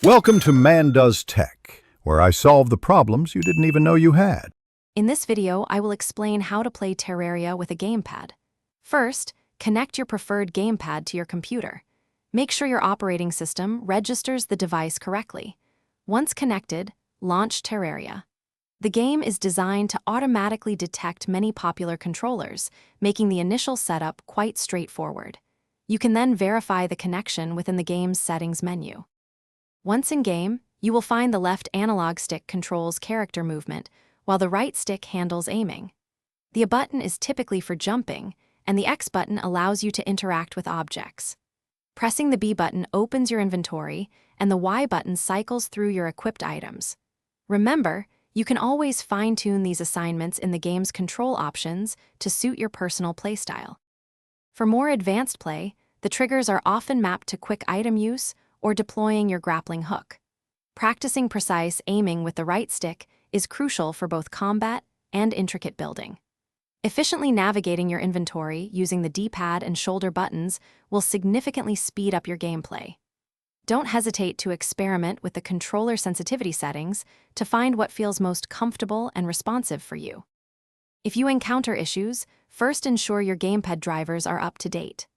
Welcome to Man Does Tech, where I solve the problems you didn't even know you had. In this video, I will explain how to play Terraria with a gamepad. First, connect your preferred gamepad to your computer. Make sure your operating system registers the device correctly. Once connected, launch Terraria. The game is designed to automatically detect many popular controllers, making the initial setup quite straightforward. You can then verify the connection within the game's settings menu. Once in-game, you will find the left analog stick controls character movement, while the right stick handles aiming. The A button is typically for jumping, and the X button allows you to interact with objects. Pressing the B button opens your inventory, and the Y button cycles through your equipped items. Remember, you can always fine-tune these assignments in the game's control options to suit your personal playstyle. For more advanced play, the triggers are often mapped to quick item use or deploying your grappling hook. Practicing precise aiming with the right stick is crucial for both combat and intricate building. Efficiently navigating your inventory using the D-pad and shoulder buttons will significantly speed up your gameplay. Don't hesitate to experiment with the controller sensitivity settings to find what feels most comfortable and responsive for you. If you encounter issues, first ensure your gamepad drivers are up to date.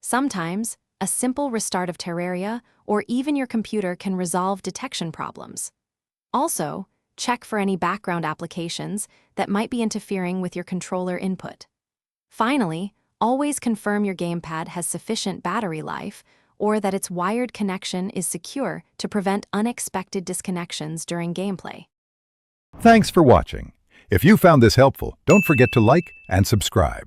Sometimes, a simple restart of Terraria or even your computer can resolve detection problems. Also, check for any background applications that might be interfering with your controller input. Finally, always confirm your gamepad has sufficient battery life or that its wired connection is secure to prevent unexpected disconnections during gameplay. Thanks for watching. If you found this helpful, don't forget to like and subscribe.